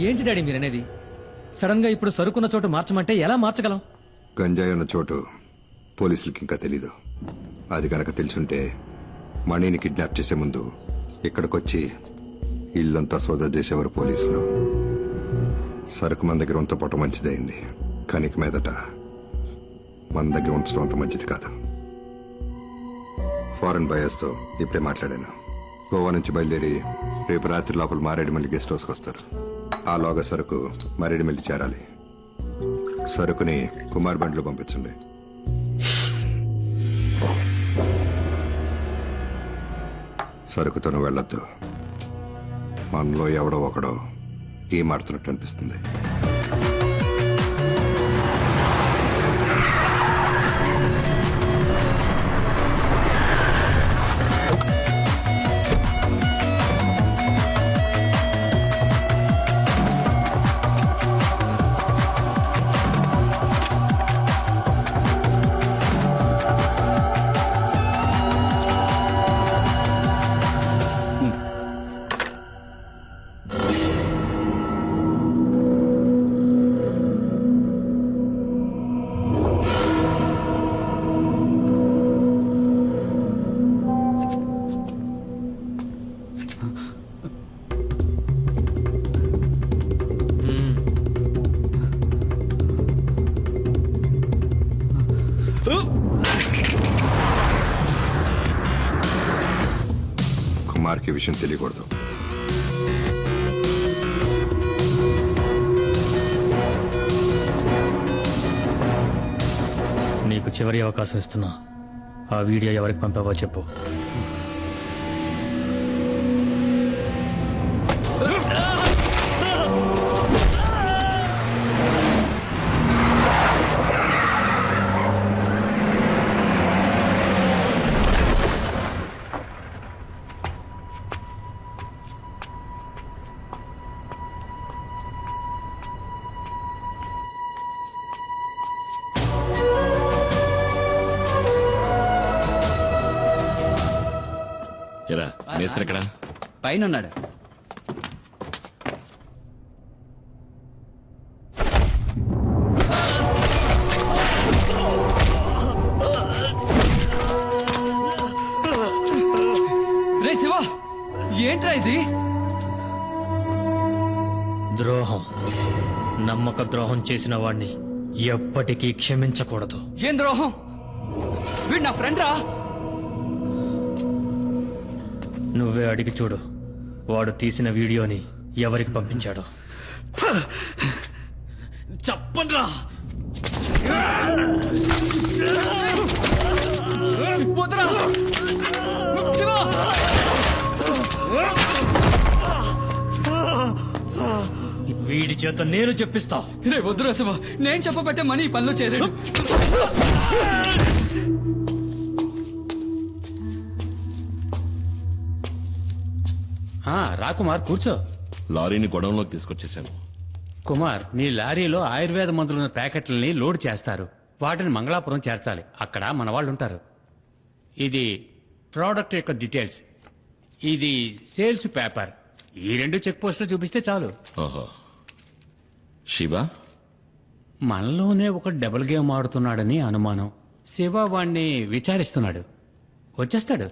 ఏంటి డాడీ మీరనేది? సడన్ గా ఇప్పుడు సరుకున్న చోటు మార్చమంటే ఎలా మార్చగలం? గంజాయి ఉన్న చోటు పోలీసులకి ఇంకా తెలీదు. అది కనుక తెలుసుంటే మణిని కిడ్నాప్ చేసే ముందు ఇక్కడికొచ్చి ఇల్లంతా సోదా చేసేవారు పోలీసులు. సరుకు మన దగ్గర ఉంచపోవటం మంచిదైంది, కానీ ఇక మీదట మన దగ్గర ఉంచడం అంత మంచిది కాదు. ఫారెన్ బయర్స్తో ఇప్పుడే మాట్లాడాను. గోవా నుంచి బయలుదేరి రేపు రాత్రి లోపల మారేడుమల్లి గెస్ట్ హౌస్కి వస్తారు. ఆలోగా సరుకు మారేడుమల్లి చేరాలి. సరుకుని కుమార్ బండ్లో పంపించండి. సరుకుతోనూ వెళ్ళొద్దు. మనలో ఎవడో ఒకడో ఈ మాడుతున్నట్టు అనిపిస్తుంది. కుమార్కి విషయం తెలియకూడదు. నీకు చివరి అవకాశం ఇస్తున్నా. ఆ వీడియో ఎవరికి పంపావో చెప్పు. ఎక్కడ పైన ఉన్నాడు. రే శివ, ఏంట్రా ఇది? ద్రోహం, నమ్మక ద్రోహం చేసిన వాణ్ణి ఎప్పటికీ క్షమించకూడదు. ఏం ద్రోహం? వీడు నా ఫ్రెండ్ రా. నువ్వే అడిగి చూడు, వాడు తీసిన వీడియోని ఎవరికి పంపించాడో. చెప్పండ్రా. వదరా. వీడి చేత నేను చెప్పిస్తా. రే వద్దురా శివ, నేను చెప్పబట్టే మనీ ఈ పనిలో చేరాడు. రా కుమార్, కూర్చో. లారీని గొడవంలోకి తీసుకొచ్చేసాను. కుమార్, నీ లారీలో ఆయుర్వేద మందులున్న ప్యాకెట్లని లోడ్ చేస్తారు. వాటిని మంగళాపురం చేర్చాలి. అక్కడ మన వాళ్ళు ఉంటారు. ఇది ప్రోడక్ట్ యొక్క డీటెయిల్స్, ఇది సేల్స్ పేపర్. ఈ 2 చెక్ పోస్టులు చూపిస్తే చాలు. ఓహో, శివ మనలోనే ఒక డబుల్ గేమ్ ఆడుతున్నాడని అనుమానం. శివ వాణ్ణి విచారిస్తున్నాడు. వచ్చేస్తాడు.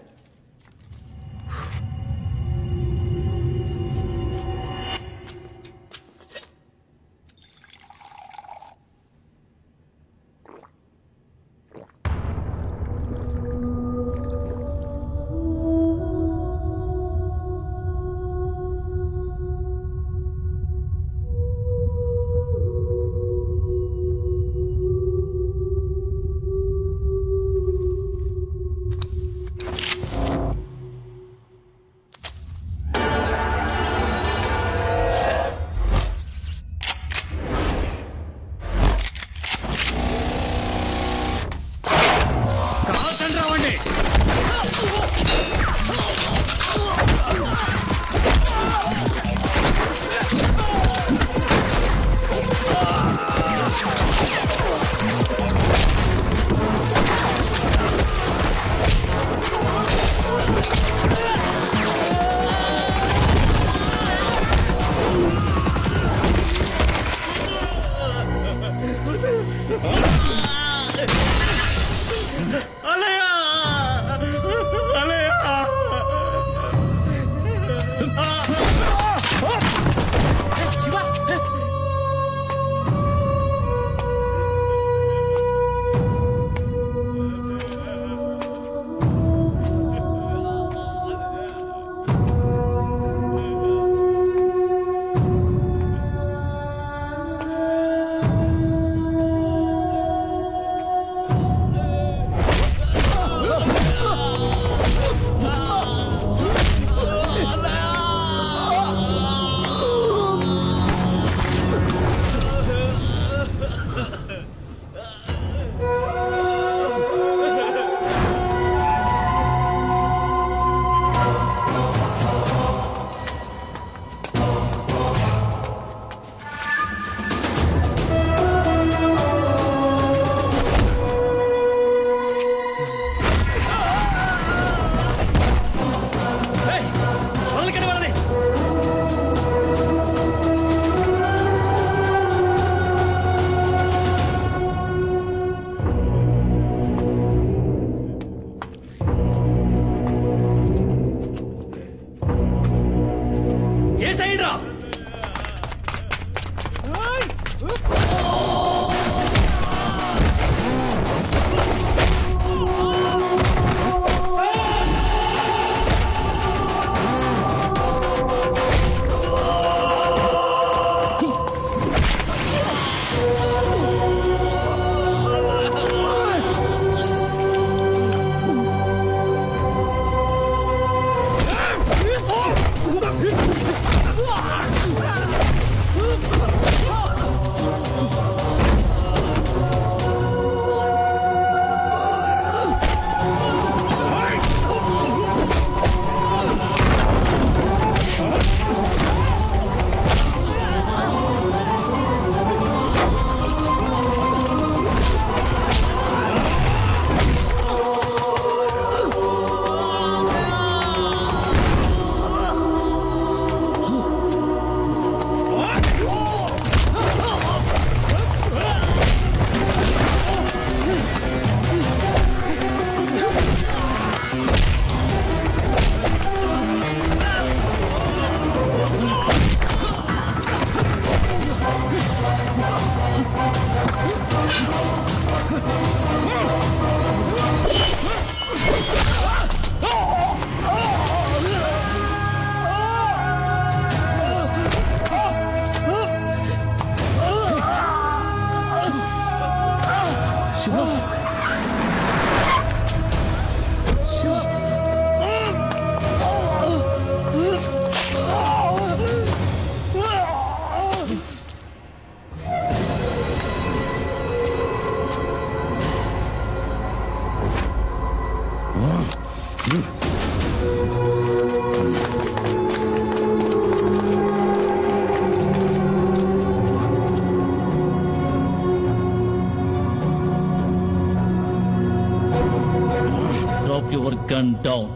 Drop your gun down.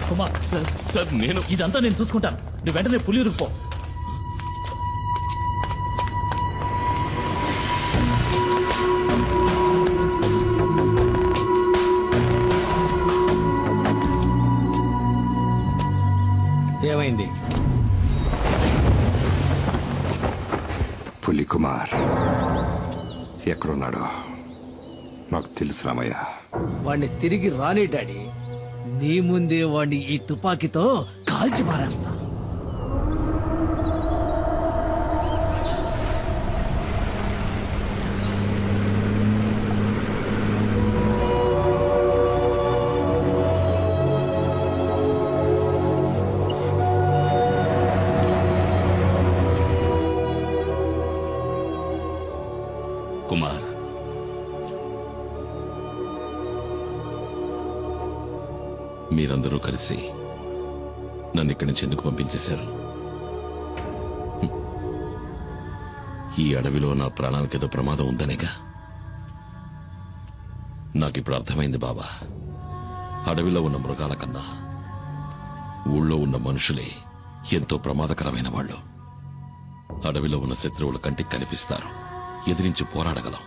Kumar, sir నేను ఇదంతా నేను చూసుకుంటాను. నువ్వు వెంటనే పులియూరుకు పో. ఏమైంది? పులి కుమార్ ఎక్కడున్నాడో నాకు తెలుసు రామయ్య. వాణ్ణి తిరిగి రాని డాడీ. నీ ముందే వాణ్ణి ఈ తుపాకీతో కాల్చి పారేస్తా. కుమార్, మీరందరూ కలిసి నన్ను ఇక్కడి నుంచి ఎందుకు పంపించేశారు? ఈ అడవిలో నా ప్రాణానికి ఏదో ప్రమాదం ఉందనేగా. నాకిప్పుడు అర్థమైంది బాబా. అడవిలో ఉన్న మృగాల కన్నా ఊళ్ళో ఉన్న మనుషులే ఎంతో ప్రమాదకరమైన వాళ్ళు. అడవిలో ఉన్న శత్రువుల కంటికి కనిపిస్తారు, ఎదిరించి పోరాడగలం.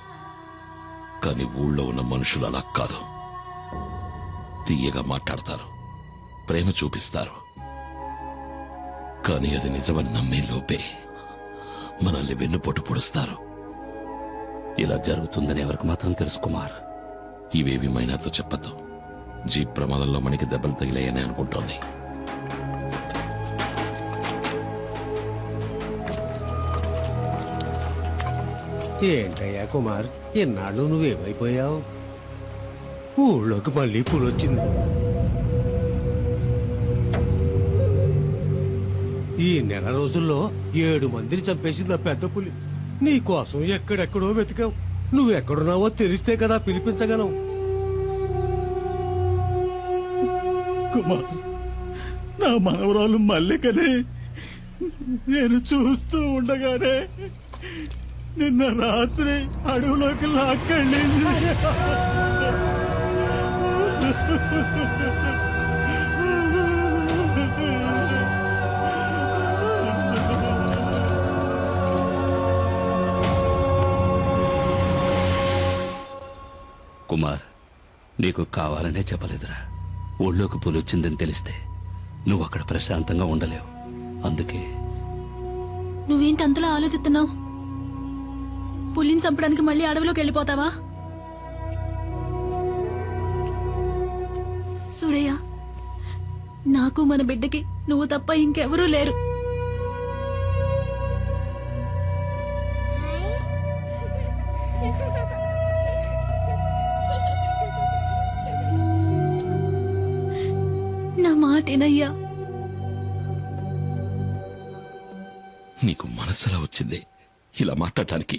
కానీ ఊళ్ళో ఉన్న మనుషులు అలా కాదు. తీయగా మాట్లాడతారు, ప్రేమ చూపిస్తారు. కానీ అది నిజమని నమ్మే లోపే మనల్ని వెన్నుపోటు పొడుస్తారు. ఇలా జరుగుతుందని ఎవరికి మాత్రం తెలుసు కుమార్. ఇవేవి మైనాతో చెప్పద్దు. జీప్ ప్రమాదంలో మనకి దెబ్బలు తగిలాయని అనుకుంటోంది. ఏంటయ్యా కుమార్, ఎన్నాళ్ళు నువ్వేమైపోయావు? ఊళ్ళోకి మళ్ళీ పులొచ్చింది. ఈ నెల రోజుల్లో 7 మందిని చంపేసింది ఆ పెద్ద పులి. నీ కోసం ఎక్కడెక్కడో వెతికావు. నువ్వెక్కడున్నావో తెలిస్తే కదా పిలిపించగలం. కుమార్, నా మనవరాలు మల్లికని నేను చూస్తూ ఉండగానే నిన్న రాత్రి అడవులోకి లాక్కెళ్ళింది. కుమార్, నీకు కావాలనే చెప్పలేదురా. ఊళ్ళోకి పులొచ్చిందని తెలిస్తే నువ్వు అక్కడ ప్రశాంతంగా ఉండలేవు. అందుకే నువ్వేంటి అంతలా ఆలోచిస్తున్నావు? పులిని చంపడానికి మళ్ళీ అడవిలోకి వెళ్ళిపోతావా? సూరయ్య, నాకు మన బిడ్డకి నువ్వు తప్ప ఇంకెవరూ లేరు. నా మాటేనయ్యా. నీకు మనసులా వచ్చింది ఇలా మాట్లాడటానికి?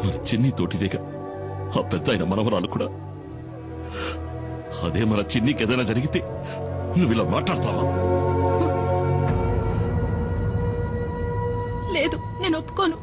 మన చిన్ని తోటిదేగా ఆ పెద్ద ఆయన మనవరాలు కూడా. అదే మన చిన్నికి ఏదైనా జరిగితే నువ్వు ఇలా మాట్లాడతావా? లేదు, నేను ఒప్పుకోను.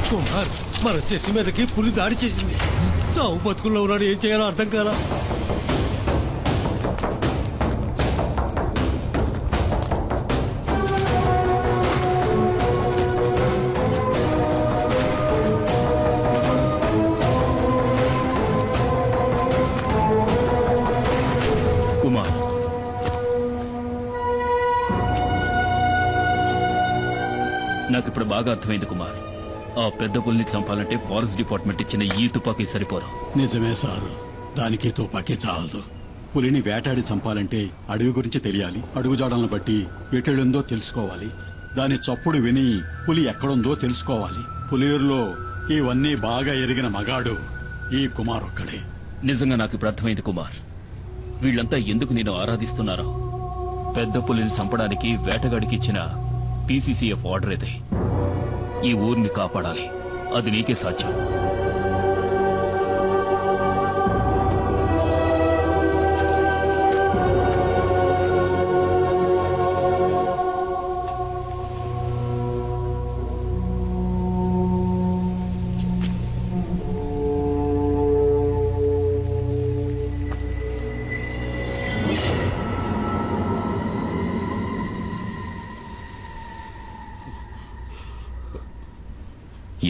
కుమార్, మన చెసి మీదకి పులి దాడి చేసింది. చావు బతుకుల్లో ఉన్నాడు, ఏం చేయాలో అర్థం కాలా. కుమార్, నాకిప్పుడు బాగా అర్థమైంది కుమార్. ఆ పెద్ద పుల్ని చంపాలంటే ఫారెస్ట్ డిపార్ట్మెంట్ ఇచ్చిన ఈ తుపాకీ సరిపోరు. నిజమే సారు, దానికి తుపాకీ చాలదు. పులిని వేటాడి చంపాలంటే అడవి గురించి తెలియాలి. అడుగుజాడలను బట్టి ఎటెళ్ళుందో తెలుసుకోవాలి. దాని చప్పుడు విని పులి ఎక్కడుందో తెలుసుకోవాలి. పులియూరులో ఇవన్నీ బాగా ఎరిగిన మగాడు ఈ కుమార్ ఒక్కడే. నిజంగా నాకు ఇప్పుడు అర్థమైంది కుమార్. వీళ్ళంతా ఎందుకు నేను ఆరాధిస్తున్నారో. పెద్ద పులిని చంపడానికి వేటగాడికి ఇచ్చిన PCCF ఆర్డర్ ఇది. ఈ ఊరిని కాపాడాలి, అది నీకే సాధ్యం.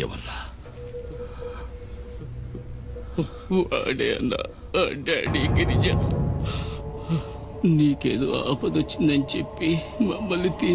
ఎవర్రా? వాడే అన్నా, డాడీ గిరిజ నీకేదో ఆపదొచ్చిందని చెప్పి మమ్మల్ని